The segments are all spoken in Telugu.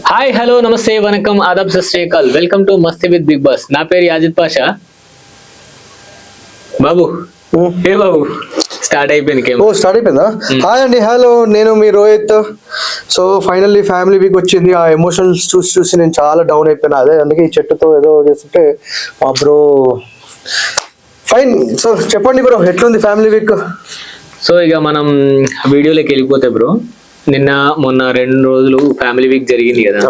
హాయ్ హలో నమస్తే వనకం ఆదాబ్ సత్ శ్రీ అకాల్ welcome to Masti with Bigg Boss. నా పేరు యాజిద్ పాషా. బాబు ఏ బాబు స్టార్ట్ అయిపోయింది. స్టార్ట్ అయిపోయిందా? హాయ్ అండి, హలో, నేను మీ Rohit. So finally family week వచ్చింది. ఆ ఎమోషనల్స్ చూసి నేను చాలా డౌన్ అయిపోయినా. అదే అందుకే ఈ చెట్టుతో ఏదో చేస్తుంటే మా బ్రో ఫైన్. సో చెప్పండి బ్రో, ఎట్లుంది ఫ్యామిలీ వీక్? సో ఇక మనం వీడియోలోకి వెళ్ళిపోతే బ్రో, నిన్న మొన్న 2 రోజులు ఫ్యామిలీ వీక్ జరిగింది కదా.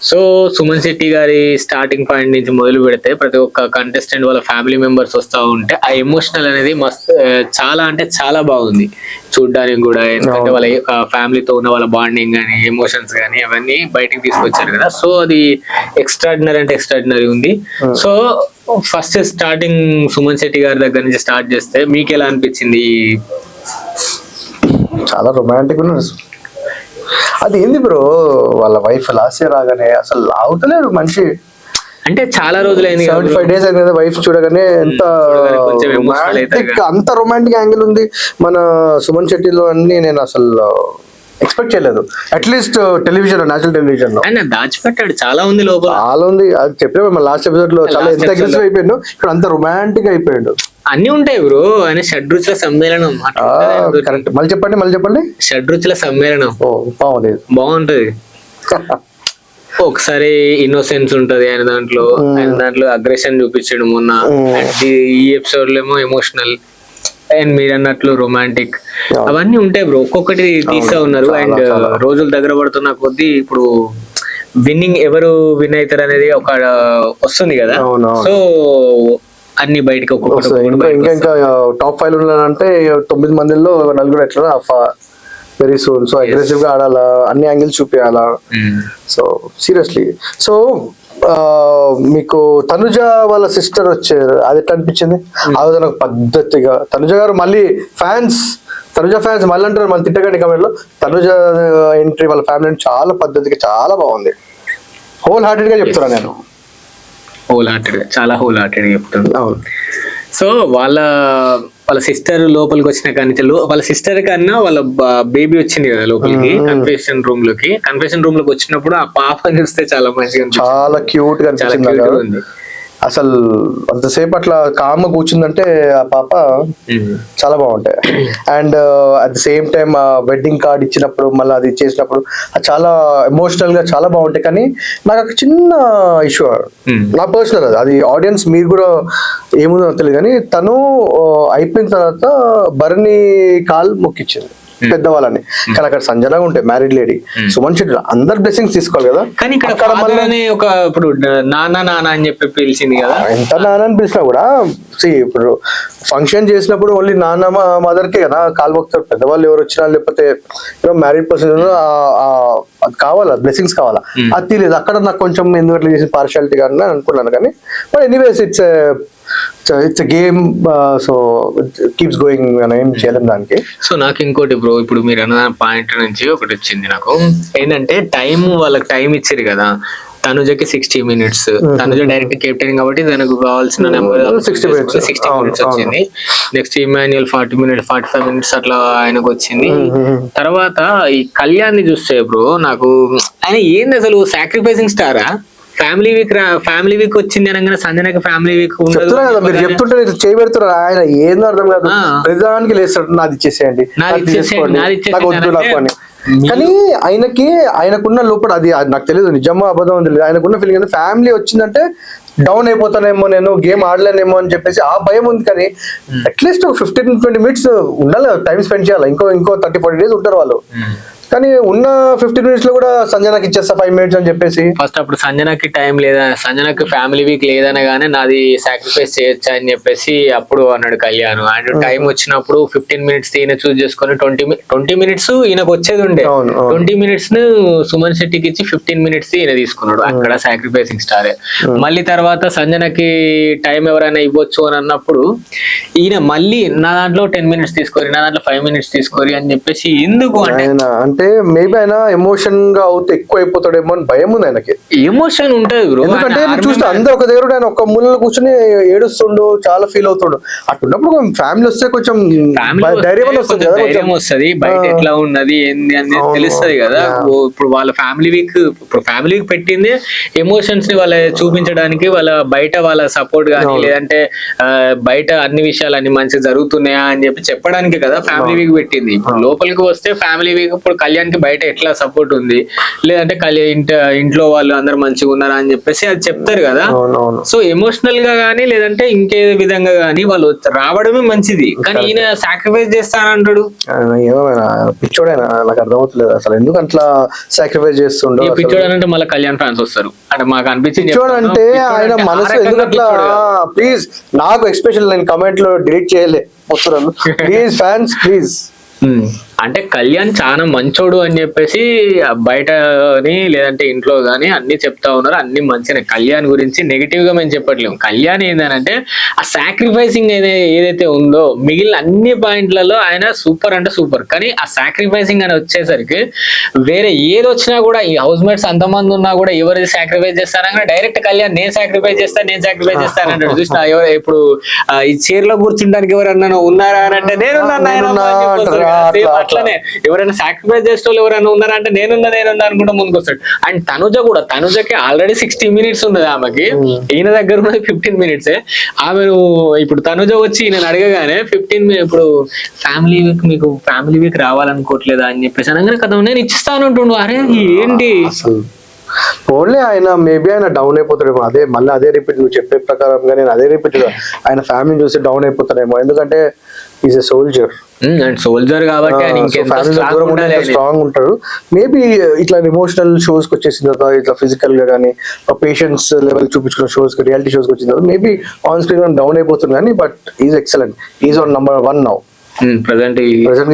సో సుమన్ శెట్టి గారి స్టార్టింగ్ పాయింట్ నుంచి మొదలు పెడితే ప్రతి ఒక్క కంటెస్టెంట్ వాళ్ళ ఫ్యామిలీ మెంబర్స్ వస్తూ ఉంటే ఆ ఎమోషనల్ అనేది మస్తు చాలా అంటే చాలా బాగుంది చూడడానికి కూడా. ఎందుకంటే వాళ్ళ ఫ్యామిలీతో ఉన్న వాళ్ళ బాండింగ్ కానీ ఎమోషన్స్ కానీ అవన్నీ బయటికి తీసుకొచ్చారు కదా. సో అది ఎక్స్ట్రాడినరీ అంటే ఎక్స్ట్రాడినరీ ఉంది. So first starting Suman Shetty గారి దగ్గర నుంచి స్టార్ట్ చేస్తే మీకు ఎలా అనిపించింది? చాలా రొమాంటిక్ ఉన్నది. అది ఏంది బ్రో, వాళ్ళ వైఫ్ లాస్ట్ ఇయర్ రాగానే అసలు లాగుతలేడు మనిషి. అంటే చాలా రోజులైంది, 75 days అయింది కదా వైఫ్ చూడగానే. ఎంత అంత రొమాంటిక్ యాంగిల్ ఉంది మన సుమన్ శెట్టిలో అన్ని నేను అసలు ఎక్స్పెక్ట్ చేయలేదు. అట్లీస్ట్ టెలివిజన్, నేషనల్ టెలివిజన్ లో ఆయన దాచిపెట్టాడు చాలా ఉంది లోపల, చాలా ఉంది. అది చెప్పే లాస్ట్ ఎపిసోడ్ లో చాలా ఎంత అగ్రెసివ్ అయిపోయాడు, ఇక్కడ అంత రొమాంటిక్ అయిపోయాడు. అన్ని ఉంటాయి బ్రో. ఆయన షడ్రుచుల సమ్మేళనం. కరెక్ట్. మళ్ళీ చెప్పండి. షడ్రుచుల సమ్మేళనం బాగుంటది. ఒకసారి ఇన్నోసెన్స్ ఉంటది ఆయన దాంట్లో అగ్రెషన్ చూపించాడు మొన్న. ఈ ఎపిసోడ్ లో ఏమో ఎమోషనల్ అండ్ మీరు అన్నట్లు రొమాంటిక్ అవన్నీ ఉంటాయి బ్రో. ఒక్కొక్కటి తీస్తా ఉన్నారు. అండ్ రోజులు దగ్గర పడుతున్న కొద్దీ ఇప్పుడు విన్నింగ్ ఎవరు విన్ అవుతారు అనేది ఒక వస్తుంది కదా. సో అన్ని బయటకి ఇంకా టాప్ 5 ఉన్నారంటే 9 మందిలో 4 ఎట్లా వెరీ సూన్. సో అగ్రెసివ్ గా ఆడాలా, అన్ని యాంగిల్స్ చూపించాలా. So seriously. సో మీకు తనుజ వాళ్ళ సిస్టర్ వచ్చారు, అది ఎట్లా అనిపించింది? అది నాకు పద్ధతిగా తనుజ గారు మళ్ళీ తనుజ ఫ్యాన్స్ మళ్ళీ అంటారు, మళ్ళీ తిట్టకండి కమెంట్ లో. తనుజ ఎంట్రీ వాళ్ళ ఫ్యామిలీ చాలా పద్ధతిగా చాలా బాగుంది. హోల్ హార్టెడ్ గా చెప్తున్నా నేను. చాలా హోల్ హార్టెడ్ చెప్తుంది. సో వాళ్ళ సిస్టర్ లోపలికి వచ్చిన కానీ వాళ్ళ సిస్టర్ కన్నా వాళ్ళ బేబీ వచ్చింది కదా లోపలికి కన్ఫెషన్ రూమ్ లోకి వచ్చినప్పుడు ఆ పాప చూస్తే చాలా మంచిగా, చాలా క్యూట్ గా ఉంది. అసలు అంతసేపు అట్లా కామ్గా కూర్చుందంటే ఆ పాప చాలా బాగుంటాయి. And at the same time wedding card ఇచ్చినప్పుడు మళ్ళీ అది చేసినప్పుడు చాలా ఎమోషనల్ గా చాలా బాగుంటాయి. కానీ నాకు ఒక చిన్న ఇష్యూ, నా పర్సనల్ అది ఆడియన్స్ మీరు కూడా ఏముందో తెలియదు కానీ, తను అయిపోయిన తర్వాత భరణి కాల్ మొక్కిచ్చింది పెద్దవాళ్ళని. కానీ అక్కడ సంజన ఉంటాయి మ్యారీడ్ లేడీ, సుమన్ శెట్టి, అందరు బ్లెస్సింగ్స్ తీసుకోవాలి కదా. కానీ ఒక ఇప్పుడు నాన్న అని చెప్పి పిలిచింది కదా. ఎంత నాన్న అని పిలిచినా కూడా ఇప్పుడు ఫంక్షన్ చేసినప్పుడు ఓన్లీ నాన్న మదర్ కే కదా కాల్ మొక్కుతారు. పెద్దవాళ్ళు ఎవరు వచ్చినా లేకపోతే మ్యారీడ్ పర్సన్ అది కావాలా, బ్లెస్సింగ్స్ కావాలా, అది తెలియదు. అక్కడ నాకు కొంచెం ఎందుకంటే చేసిన పార్షాలిటీ కానీ అనుకున్నాను. కానీ but anyways it's game. So keeps going, ఏం చేయలేం దానికి. సో నాకు ఇంకోటి బ్రో, ఇప్పుడు మీరు అన్న పాయింట్ నుంచి ఒకటి వచ్చింది నాకు. ఏంటంటే వాళ్ళకి టైం ఇచ్చారు కదా. తనుజకి 60 minutes, తనుజ డైరెక్ట్ కెప్టెన్ కాబట్టి తనకు కావాల్సిన నెంబర్ 60 minutes వచ్చింది. నెక్స్ట్ ఇమాన్యుయల్ 40 minutes 45 minutes అట్లా ఆయనకు వచ్చింది. తర్వాత ఈ కళ్యాణ్ ని చూస్తే బ్రో నాకు ఆయన ఏంది అసలు సాక్రిఫైసింగ్ స్టారా? ఫ్యామిలీ వీక్ వచ్చింది అనగానే సంజనకి ఫ్యామిలీ వీక్ ఉండదు కదా. మీరు చెప్తుంటే చేయబెడుతున్నారు. ఆయన ఏందో అర్థం కాదు, ప్రధానికి లేస్తాడు నాది ఇచ్చేసేయండి, కానీ ఆయనకున్న లోపల అది నాకు తెలియదు నిజమో అబద్ధం తెలియదు. ఆయనకున్న ఫీలింగ్ అంటే ఫ్యామిలీ వచ్చిందంటే డౌన్ అయిపోతానేమో, నేను గేమ్ ఆడలేనేమో అని చెప్పేసి ఆ భయం ఉంది. కానీ అట్లీస్ట్ 15-20 minutes ఉండాలి, టైం స్పెండ్ చేయాలి. ఇంకో 30-40 days ఉంటారు వాళ్ళు. కానీ ఉన్న 15 minutes లో కూడా సంజనకి ఇచ్చేస్తా 5 minutes అని చెప్పేసి. ఫస్ట్ అప్పుడు సంజనకి టైం లేదా, సంజనకి ఫ్యామిలీ వీక్ లేదనగానే నాది సాక్రిఫైస్ చేయొచ్చా అని చెప్పేసి అప్పుడు అన్నాడు కళ్యాణ్. అండ్ టైం వచ్చినప్పుడు 15 minutes ఈయన చూస్ చేసుకొని 20 minutes ఈయనకు వచ్చేది ఉండే. 20 minutes ను సుమన్ శెట్టికి ఇచ్చి 15 minutes ఈయన తీసుకున్నాడు. అక్కడ సాక్రిఫైసింగ్ స్టారే. మళ్ళీ తర్వాత సంజనకి టైం ఎవరైనా ఇవ్వచ్చు అని అన్నప్పుడు ఈయన మళ్ళీ నా దాంట్లో 10 minutes తీసుకోరి, నా దాంట్లో 5 minutes తీసుకోరి అని చెప్పేసి ఎందుకు అంటే అంటే మేబీ ఆయన ఎమోషన్ గా అవుతే ఎక్కువ అయిపోతాడేమో అని భయం ఉంది ఆయనకి. ఎమోషన్ ఉంటది బ్రో, ఎందుకంటే చూస్తే అందరు ఒక దగ్గర ఆయన ఒక మూలలో కూర్చొని ఏడుస్తుండు, చాలా ఫీల్ అవుతాడు. అట్టున్నప్పుడు ఫ్యామిలీ వస్తే కొంచెం ధైర్యం వస్తుంది కదా, ధైర్యం వస్తుంది, బయట ఎట్లా ఉన్నది ఏంది అనేది తెలుస్తుంది కదా. ఇప్పుడు వాళ్ళ ఫ్యామిలీ వీక్ పెట్టింది ఎమోషన్స్ ని వాళ్ళ చూపించడానికి, వాళ్ళ బయట వాళ్ళ సపోర్ట్ కానీ లేదంటే బయట అన్ని విషయాలు అన్ని మంచిగా జరుగుతున్నాయా అని చెప్పడానికి కదా ఫ్యామిలీ వీక్ పెట్టింది. ఇప్పుడు లోపలికి వస్తే ఫ్యామిలీ వీక్ ఇప్పుడు కళ్యాణ్కి బయట ఎట్లా సపోర్ట్ ఉంది, లేదంటే ఇంట్లో వాళ్ళు అందరు మంచిగా ఉన్నారా అని చెప్పేసి అది చెప్తారు కదా. సో ఎమోషనల్ గా గానీ లేదంటే ఇంకే విధంగా గానీ వాళ్ళు రావడమే మంచిది. కానీ ఈయన సాక్రిఫైస్ చేస్తానంటాడు. పిచ్చోడైనా నాకు అర్థమవుతలేదు అసలు, ఎందుకు అట్లా సాక్రిఫైస్ చేస్తుండో. పిచ్చోడు అంటే మళ్ళీ కళ్యాణ్ ఫ్యాన్స్ వస్తారు అంటే మాకు అనిపించింది. అంటే ఆయన మనసు ఎందుకు అట్లా, ప్లీజ్ నాకు ఎక్స్పెషల్ నేను కమెంట్ లో డిలీట్ చేయలే వస్తున్నాను, ప్లీజ్ ఫ్యాన్స్ ప్లీజ్. అంటే కళ్యాణ్ చాలా మంచోడు అని చెప్పేసి బయటని లేదంటే ఇంట్లో గానీ అన్ని చెప్తా ఉన్నారు, అన్ని మంచిగా. కళ్యాణ్ గురించి నెగిటివ్ గా మేము చెప్పట్లేము. కళ్యాణ్ ఏంటంటే ఆ సాక్రిఫైసింగ్ ఏదైతే ఉందో మిగిలిన అన్ని పాయింట్లలో ఆయన సూపర్ అంటే సూపర్. కానీ ఆ సాక్రిఫైసింగ్ అని వచ్చేసరికి వేరే ఏది వచ్చినా కూడా ఈ హౌస్ మేట్స్ అంతమంది ఉన్నా కూడా ఎవరిది సాక్రిఫైస్ చేస్తారని డైరెక్ట్ కళ్యాణ్ నేను సాక్రిఫైస్ చేస్తాను అంటాడు. చూసిన ఇప్పుడు ఈ చైర్ లో కూర్చుంటానికి ఎవరన్నా ఉన్నారా అని అంటే నేను అట్లనే ఎవరైనా సాక్రిఫైస్ చేసే వాళ్ళు ఎవరైనా ఉన్నారా అంటే నేనున్నా అనుకుంటా ముందుకు వస్తాడు. అండ్ తనుజకి ఆల్రెడీ 60 minutes ఉన్నది ఆమెకి, ఈయన దగ్గర ఉన్నది 15 minutes. ఆమె ఇప్పుడు తనుజ వచ్చి నేను అడగగానే 15 minutes ఇప్పుడు మీకు ఫ్యామిలీ వీక్ రావాలనుకోవట్లేదా అని చెప్పేసి అనగానే కదా నేను ఇచ్చిస్తాను అంటుండు. అరే ఏంటి ఓన్లీ ఆయన మేబీ ఆయన డౌన్ అయిపోతాడేమో, మళ్ళీ అదే రిపీట్ నువ్వు చెప్పే ప్రకారంగా నేను అదే రిపీట్ ఆయన ఫ్యామిలీ చూసి డౌన్ అయిపోతాడేమో. ఎందుకంటే is a soldier and soldier కాబట్టి స్ట్రాంగ్ ఉంటాడు. మేబీ ఇట్లా ఎమోషనల్ షోస్ కి వచ్చేసిన తర్వాత ఇట్లా ఫిజికల్ గా కానీ పేషెన్స్ లెవెల్ చూపించుకున్న షోస్ కి రియాలిటీ షోస్ కి వచ్చిన తర్వాత మేబీ ఆన్ స్క్రీన్ డౌన్ అయిపోతుంది కానీ but is excellent, is on number 1 now. Present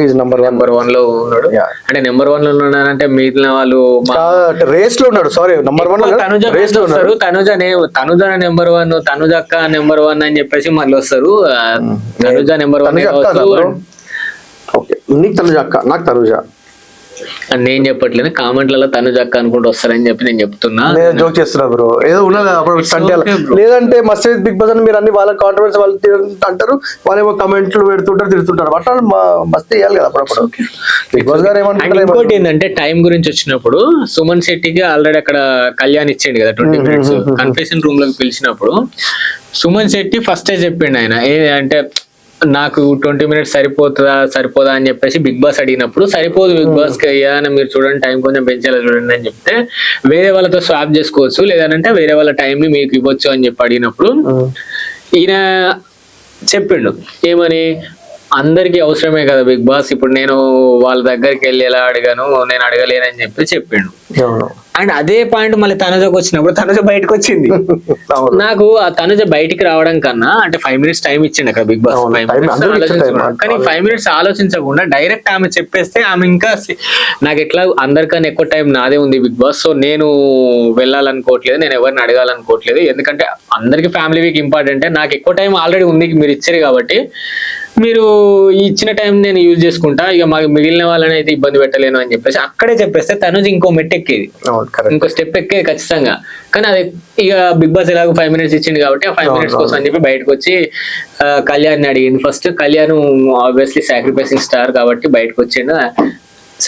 is number 1 లో ఉన్నాడు. అంటే నెంబర్ 1 లో ఉన్నాడంటే మిగిలిన వాళ్ళు రేస్ లో ఉన్నాడు. సారీ నెంబర్ 1 రేస్ లో ఉన్నారు. తనుజ నెంబర్ 1, తనుజ అక్క నెంబర్ 1 అని చెప్పేసి మళ్ళీ వస్తారు. తనుజ నెంబర్ 1 నీకు తనుజ అక్క, నాకు తనుజ. నేను చెప్పట్లేదు, కామెంట్లలో తనుజ అక్క అనుకుంటూ వస్తారని చెప్పి నేను చెప్తున్నా. జోక్ చేస్తున్నా బ్రో, ఏదో ఉన్నది అప్పుడు సండే. లేదంటే మస్త్ బిగ్ బాస్ అని మీరు అన్ని వాళ్ళ కాంట్రవర్సీ వాళ్ళు అంటారు, వాళ్ళేమో కమెంట్లు పెడుతుంటారు తిడుతుంటారు, అట్లా మస్త్ వేయాలి కదా అప్పుడప్పుడు. బిగ్ బాస్ గారు ఏమంటారు. ఇంకోటి ఏంటంటే టైం గురించి వచ్చినప్పుడు సుమన్ శెట్టికి ఆల్రెడీ అక్కడ కళ్యాణ్ ఇచ్చిండు కదా 20 minutes కన్ఫెషన్ రూమ్ లోకి పిలిచినప్పుడు సుమన్ శెట్టి ఫస్టే చెప్పిండు ఆయన అంటే నాకు 20 minutes సరిపోదా అని చెప్పేసి బిగ్ బాస్ అడిగినప్పుడు సరిపోదు బిగ్ బాస్ కి అయ్యా మీరు చూడండి టైం కొంచెం పెంచేలా చూడండి అని చెప్తే వేరే వాళ్ళతో స్వాప్ చేసుకోవచ్చు లేదంటే వేరే వాళ్ళ టైం ని మీకు ఇవ్వచ్చు అని చెప్పి అడిగినప్పుడు ఈయన చెప్పిండు ఏమని, అందరికి అవసరమే కదా బిగ్ బాస్, ఇప్పుడు నేను వాళ్ళ దగ్గరికి వెళ్ళి ఎలా అడిగాను నేను అడగలేనని చెప్పి చెప్పిండు. అండ్ అదే పాయింట్ మళ్ళీ తనుజకు వచ్చినప్పుడు తనుజ బయటకు వచ్చింది. నాకు ఆ తనుజ బయటికి రావడం కన్నా అంటే 5 minutes టైం ఇచ్చిండు అక్కడ బిగ్ బాస్. 5 minutes కానీ 5 minutes ఆలోచించకుండా డైరెక్ట్ ఆమె చెప్పేస్తే ఆమె ఇంకా నాకు ఎట్లా అందరికన్నా ఎక్కువ టైం నాదే ఉంది బిగ్ బాస్, సో నేను వెళ్ళాలనుకోవట్లేదు, నేను ఎవరిని అడగాలనుకోవట్లేదు, ఎందుకంటే అందరికి ఫ్యామిలీ వీక్ ఇంపార్టెంట్, నాకు ఎక్కువ టైం ఆల్రెడీ ఉంది మీరు ఇచ్చారు కాబట్టి మీరు ఇచ్చిన టైం నేను యూజ్ చేసుకుంటా, ఇక మాకు మిగిలిన వాళ్ళని అయితే ఇబ్బంది పెట్టలేను అని చెప్పేసి అక్కడే చెప్పేస్తే తనుజ ఇంకో మెట్టు ఎక్కేది, ఇంకో స్టెప్ ఎక్కేది ఖచ్చితంగా. కానీ అది ఇక బిగ్ బాస్ ఎలాగో 5 minutes ఇచ్చింది కాబట్టి ఆ 5 minutes కోసం అని చెప్పి బయటకు వచ్చి కళ్యాణ్ అడిగింది. First Kalyan obviously sacrificing star కాబట్టి బయటకు వచ్చిండు.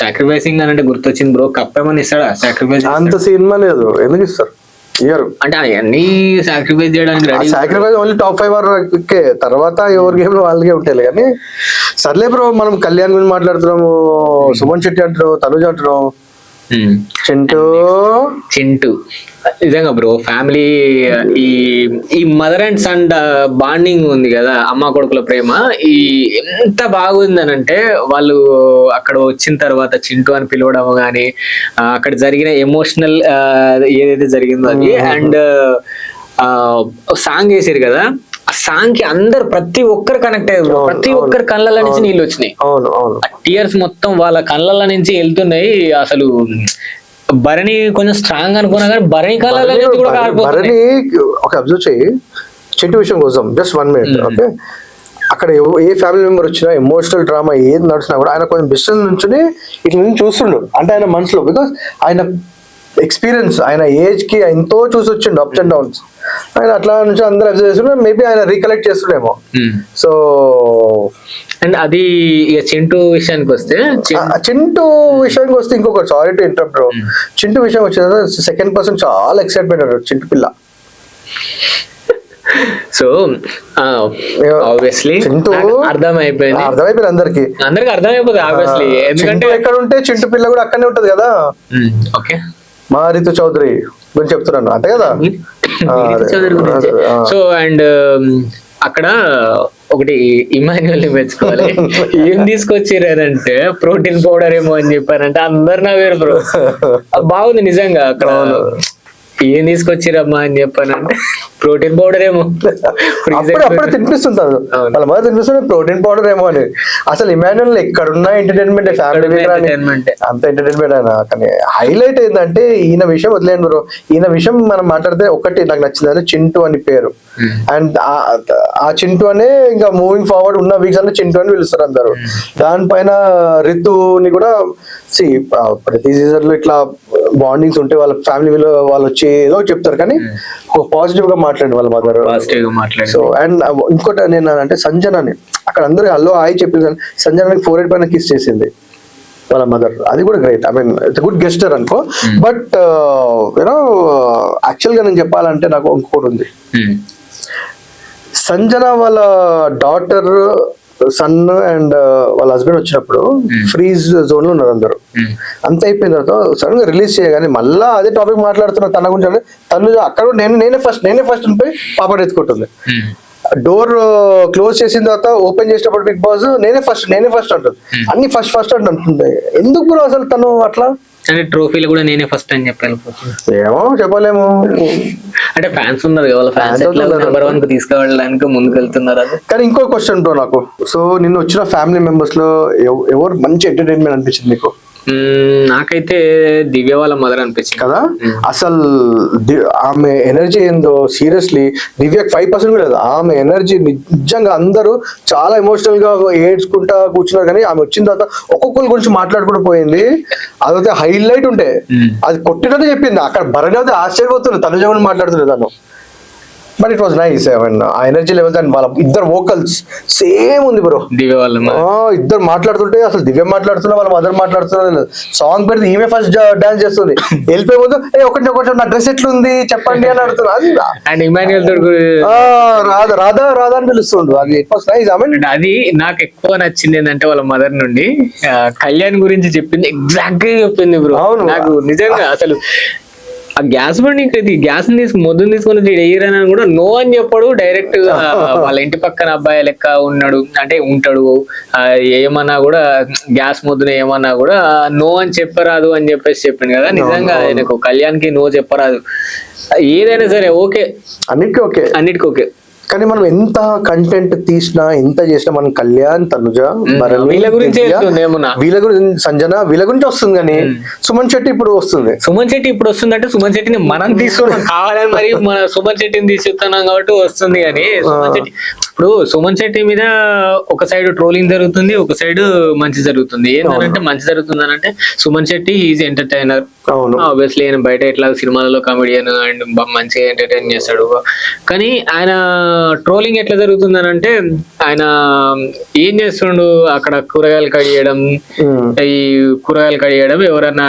సాక్రిఫైసింగ్ అని అంటే గుర్తొచ్చింది బ్రో, కప్పేమని ఇస్తాడా సాక్రిఫైస్? అంత సినిమా లేదు, ఎందుకు ఇస్తారు అంటే అన్ని సాక్రిఫైస్ చేయడానికి రెడీ. సాక్రిఫైస్ ఓన్లీ టాప్ 5 వరకే, తర్వాత ఎవరి గేమ్ లో వాళ్ళకే ఉంటాయి. కానీ సర్లే బ్రో, మనం కళ్యాణ్ గురించి మాట్లాడుతున్నాము, సుమన్ శెట్టి అంటున్నాం, తనుజ అంటున్నాం, చింటూ నిజంగా బ్రో ఫ్యామిలీ ఈ మదర్ అండ్ సన్ బాండింగ్ ఉంది కదా, అమ్మ కొడుకుల ప్రేమ ఈ ఎంత బాగుందని అంటే వాళ్ళు అక్కడ వచ్చిన తర్వాత చింటూ అని పిలవడం గానీ అక్కడ జరిగిన ఎమోషనల్ ఏదైతే జరిగిందో అది. అండ్ సాంగ్ వేసారు కదా, ఆ సాంగ్ కి అందరు ప్రతి ఒక్కరు కనెక్ట్ అయ్యారు, ప్రతి ఒక్కరి కళ్ళ నుంచి నీళ్ళు వచ్చినాయి, టీయర్స్ మొత్తం వాళ్ళ కళ్ళ నుంచి వెళ్తున్నాయి. అసలు భరణి కొంచెం స్ట్రాంగ్ అనుకున్నా కానీ భరణి కళ్ళ నుంచి కూడా భరణి ఒక అబ్జర్వ్ చేయి చింటూ విషయం కోసం జస్ట్ 1 minute. ఓకే, అక్కడ ఏ ఫ్యామిలీ మెంబర్ వచ్చినా ఎమోషనల్ డ్రామా ఏది నడిచినా కూడా ఆయన కొంచెం డిస్టెన్స్ నుంచి ఇట్లా నుంచి చూస్తుండు అంటే ఆయన మనసులో, బికాస్ ఆయన ఎక్స్పీరియన్స్ ఆయన ఏజ్ కి ఎంతో చూసి వచ్చిండు అప్స్ అండ్ డౌన్స్. ఆయన అట్లా నుంచి అందరూ అబ్జర్వ్ చేస్తుండే, మేబీ ఆయన రీకలెక్ట్ చేస్తుండేమో. సో అండ్ అది ఇక చింటూ విషయానికి వస్తే ఇంకొకటి, sorry to interrupt bro, Chintu విషయం వచ్చేది సెకండ్ పర్సన్ చాలా ఎక్సైట్మెంట్ అయ్యారు చింటూ పిల్ల. సో ఆబ్వియస్లీ అర్థమైపోయింది అందరికి అర్థమైపోతుంది ఆబ్వియస్లీ, ఎందుకంటే ఎక్కడ ఉంటే చింటూ పిల్ల కూడా అక్కడనే ఉంటది కదా. ఓకే, మా రితు చౌదరి గురించి చెప్తున్నాను అంతే కదా. సో అండ్ అక్కడ ఒకటి ఇమాన్యువల్ ని మెచ్చుకోవాలి. ఏం తీసుకొచ్చిరంటే ప్రోటీన్ పౌడర్ ఏమో అని చెప్పారంటే అందరు నవ్వారు బ్రో. బాగుంది నిజంగా. అక్కడ ఏం తీసుకొచ్చిరమ్మా అని చెప్పానంటే ప్రోటీన్ పౌడర్ ఏమో అప్పుడు తినిపిస్తుంటారు వాళ్ళ మధ్య తినిపిస్తుంది ప్రోటీన్ పౌడర్ ఏమో అని. అసలు ఇమాన్యువల్ ఎక్కడున్నా ఎంటర్టైన్మెంట్, ఫ్యామిలీ అంత ఎంటర్టైన్మెంట్ అయినా. కానీ హైలైట్ ఏంటంటే ఈయన విషయం వదిలేను బ్రో, ఈయన విషయం మనం మాట్లాడితే ఒకటి నాకు నచ్చింది అంటే చింటూ అని పేరు. అండ్ ఆ చింటూ అనే ఇంకా మూవింగ్ ఫార్వర్డ్ ఉన్న వీక్స్ అంటే చింటూ అని పిలుస్తారు అందరు. దానిపైన రితుని కూడా ప్రతి సీజన్ లో ఇట్లా బాండింగ్స్ ఉంటే వాళ్ళ ఫ్యామిలీ వాళ్ళు వచ్చి ఏదో చెప్తారు కానీ పాజిటివ్ గా మాట్లాడి వాళ్ళ మదర్. సో అండ్ ఇంకోటి నేను అంటే సంజనాని అక్కడ అందరూ హలో హాయ్ చెప్పింది, సంజనానికి 4 పైన కిస్ చేసింది వాళ్ళ మదర్. అది కూడా great. I mean it's good gesture అనుకో. బట్ యూనో యాక్చువల్ గా నేను చెప్పాలంటే నాకు ఇంకోటి ఉంది. సంజన వాళ్ళ డాటర్, సన్ అండ్ వాళ్ళ హస్బెండ్ వచ్చినప్పుడు ఫ్రీజ్ జోన్ లో ఉన్నారు అందరు. అంత అయిపోయిన తర్వాత సడన్ గా రిలీజ్ చేయగానే మళ్ళా అదే టాపిక్ మాట్లాడుతున్నారు తన గురించి. తను అక్కడ నేనే ఫస్ట్ అనిపోయి పాపని ఎత్తుకుంటుంది. డోర్ క్లోజ్ చేసిన తర్వాత ఓపెన్ చేసినప్పుడు బిగ్ బాస్ నేనే ఫస్ట్ అంటుంది. అన్ని ఫస్ట్ అంటుంది. ఎందుకు బ్రో అసలు తను అట్లా? అంటే ట్రోఫీలు కూడా నేనే ఫస్ట్ అని చెప్పాను. ఏమో చెప్పలేము, అంటే ఫ్యాన్స్ ఉన్నారు కదా, వాళ్ళ ఫ్యాన్స్ నెంబర్ 1 కు తీసుకెళ్ళడానికి ముందుకు వెళ్తున్నారు. అది కానీ ఇంకో క్వశ్చన్ బ్రో నాకు. సో నిన్న వచ్చిన ఫ్యామిలీ మెంబర్స్ లో ఎవరు మంచి ఎంటర్టైన్మెంట్ అనిపించింది మీకు? నాకైతే దివ్య వాళ్ళ మదర్ అనిపించింది కదా. అసలు ఆమె ఎనర్జీ ఏందో సీరియస్లీ దివ్యకి 5% కూడా లేదు. ఆమె ఎనర్జీ నిజంగా అందరూ చాలా ఎమోషనల్ గా ఏడ్చుకుంటా కూర్చున్నారు. కానీ ఆమె వచ్చిన తర్వాత ఒక్కొక్కరి గురించి మాట్లాడుకుంటూ పోయింది. అదైతే హైలైట్ ఉంటే అది కొట్టినట్టు చెప్పింది. అక్కడ భరణి అయితే ఆశ్చర్యపోతుంది తనుజ గురించి మాట్లాడుతుంది తను. But it was nice. ఆ ఎనర్జీ లెవెల్స్ అండ్ వాళ్ళ ఇద్దరు వోకల్స్ సేమ్ ఉంది బ్రో. దివ్య వాళ్ళ ఇద్దరు మాట్లాడుతుంటే అసలు దివ్య మాట్లాడుతున్నా వాళ్ళ మదర్ మాట్లాడుతున్నా. సాంగ్ పెడితే ఈమె ఫస్ట్ డాన్స్ చేస్తుంది. వెళ్ళిపోయే ముందు ఒకటి నా డ్రెస్ ఎట్లుంది చెప్పండి అని అడుగుతున్నా. అండ్ ఇమాన్యుయల్ రాధా అని పిలుస్తుండు. అది ఇట్ వాస్ నైస్. అది నాకు ఎక్కువ నచ్చింది ఏంటంటే వాళ్ళ మదర్ నుండి కళ్యాణ్ గురించి చెప్పింది ఎగ్జాక్ట్ గా చెప్పింది బ్రో. నాకు నిజంగా అసలు ఆ గ్యాస్ బండి గ్యాస్ మొద్దుని తీసుకొని ఎయ్యరని కూడా నో అని చెప్పాడు డైరెక్ట్. వాళ్ళ ఇంటి పక్కన అబ్బాయి లెక్క ఉంటాడు. ఏమన్నా కూడా గ్యాస్ మొద్దున ఏమన్నా కూడా నో అని చెప్పరాదు అని చెప్పేసి చెప్పింది కదా. నిజంగా ఆయనకు కళ్యాణ్ కి నో చెప్పరాదు. ఏదైనా సరే ఓకే, అన్నిటికీ ఓకే. కానీ మనం ఎంత కంటెంట్ తీసినా ఎంత చేసినా మనం కళ్యాణ్, తనుజ, వీళ్ళ గురించి సంజన వీళ్ళ గురించి వస్తుంది. కానీ సుమన్ శెట్టి ఇప్పుడు వస్తుంది. అంటే సుమన్ శెట్టిని మనం తీసుకున్నాం కావాలని మరి మన సుమన్ శెట్టిని తీసుకున్నాం కాబట్టి వస్తుంది. కానీ సుమన్ శెట్టి మీద ఒక సైడ్ ట్రోలింగ్ జరుగుతుంది, ఒక సైడ్ మంచి జరుగుతుంది. ఏంటంటే మంచి జరుగుతుంది అని అంటే Suman Shetty is entertainer. Obviously ఆయన బయట ఎట్లా సినిమాలలో కామెడియన్ అండ్ మంచిగా ఎంటర్టైన్ చేస్తాడు. కానీ ఆయన ట్రోలింగ్ ఎట్లా జరుగుతుంది అని అంటే ఆయన ఏం చేస్తుండు అక్కడ కూరగాయలు కడియడం ఎవరన్నా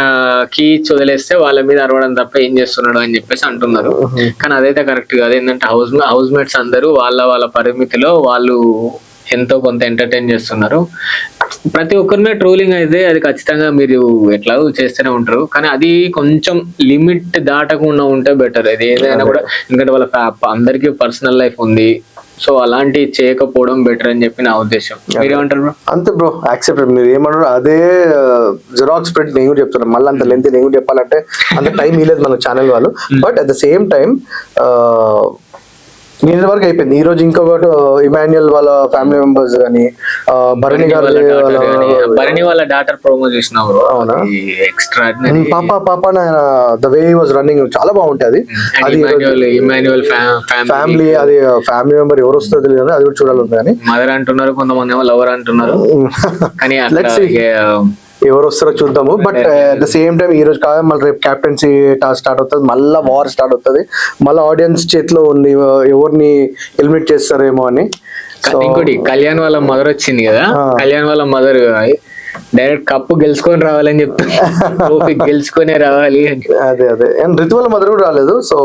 కీ వదిలేస్తే వాళ్ళ మీద అరవడం తప్ప ఏం చేస్తున్నాడు అని చెప్పేసి అంటున్నారు. కానీ అదైతే కరెక్ట్ కాదు. ఏంటంటే హౌస్ మేట్స్ అందరూ వాళ్ళ పరిమితిలో వాళ్ళు ఎంతో కొంత ఎంటర్టైన్ చేస్తున్నారు. ప్రతి ఒక్కరి మీద ట్రోలింగ్ అయితే అది ఖచ్చితంగా మీరు ఎట్లా చేస్తూనే ఉంటారు. కానీ అది కొంచెం లిమిట్ దాటకుండా ఉంటే బెటర్. అది ఏదైనా కూడా, ఎందుకంటే వాళ్ళ అందరికీ పర్సనల్ లైఫ్ ఉంది. సో అలాంటి చేయకపోవడం బెటర్ అని చెప్పి నా ఉద్దేశం. మీరేమంటారు బ్రో? అంతే బ్రో, యాక్సెప్ట్. మీరు ఏమన్నారు అదే జిరాక్స్ ప్రింట్ నేను కూడా చెప్తున్నాను. మళ్ళీ అంత లెంత్ నేను చెప్పాలంటే అంత టైం ఇవ్వలేదు మన ఛానల్ వాళ్ళు. But at the same time నిన్న వరకు అయిపోయింది. ఈ రోజు ఇంకొకటి ఇమాన్యుయల్ వాళ్ళ ఫ్యామిలీ మెంబర్స్ కానీ భరణి గారి భరణి వాళ్ళ డాటర్ ప్రోమో చూసినావు. అవునా? ఎక్స్ట్రా పాప ద వే వాజ్ రన్నింగ్ చాలా బాగుంటది. అది ఇమాన్యుయల్ ఫ్యామిలీ, అది ఫ్యామిలీ మెంబర్ ఎవరు వస్తుందో తెలియదు కానీ అది కూడా చూడాలి. కానీ మదర్ అంటున్నారు, కొంతమంది ఏమో లవర్ అంటున్నారు. కానీ ఎవరు వస్తారో చూద్దాము. But at the same time ఈ రోజు కాదు, మళ్ళీ రేపు క్యాప్టెన్సీ స్టార్ట్ అవుతుంది, మళ్ళీ వార్ స్టార్ట్ అవుతుంది, మళ్ళీ ఆడియన్స్ చేతిలో ఉంది ఎవరిని ఎలిమినేట్ చేస్తారేమో అని. ఇంకోటి కళ్యాణ్ వాళ్ళ మదర్ వచ్చింది కదా, కళ్యాణ్ వాళ్ళ మదర్ డైరెక్ట్ కప్పు గెలుచుకొని రావాలని చెప్తాను, గెలుచుకునే రావాలి. అదే రితు వాళ్ళ మదర్ కూడా రాలేదు, సో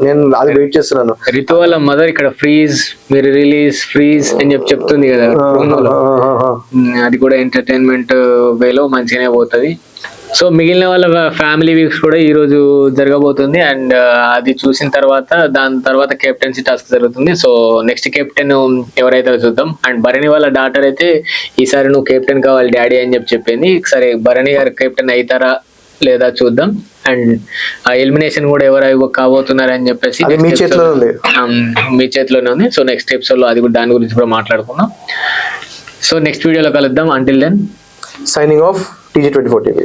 నేను అది వెయిట్ చేస్తున్నాను. రితు వాళ్ళ మదర్ ఇక్కడ ఫ్రీజ్, మీరు రిలీజ్ ఫ్రీజ్ అని చెప్తుంది కదా, అది కూడా ఎంటర్టైన్మెంట్ వేలో మంచిగానే పోతుంది. సో మిగిలిన వాళ్ళ ఫ్యామిలీ వీక్స్ కూడా ఈ రోజు జరగబోతుంది. అండ్ అది చూసిన తర్వాత దాని తర్వాత కెప్టెన్సీ టాస్క్ జరుగుతుంది. సో నెక్స్ట్ కెప్టెన్ ఎవరైతే చూద్దాం. అండ్ భరణి వాళ్ళ డాటర్ అయితే ఈసారి నువ్వు కెప్టెన్ కావాలి డాడీ అని చెప్పింది. సరే భరణి గారు కెప్టెన్ అవుతారా లేదా చూద్దాం. అండ్ ఆ ఎలిమినేషన్ కూడా ఎవరు కాబోతున్నారు అని చెప్పేసి మీ చేతిలోనే ఉంది. సో నెక్స్ట్ ఎపిసోడ్ లో అది కూడా దాని గురించి కూడా మాట్లాడుకుందాం. సో నెక్స్ట్ వీడియోలో కలుద్దాం. Until then signing off TG24 TV.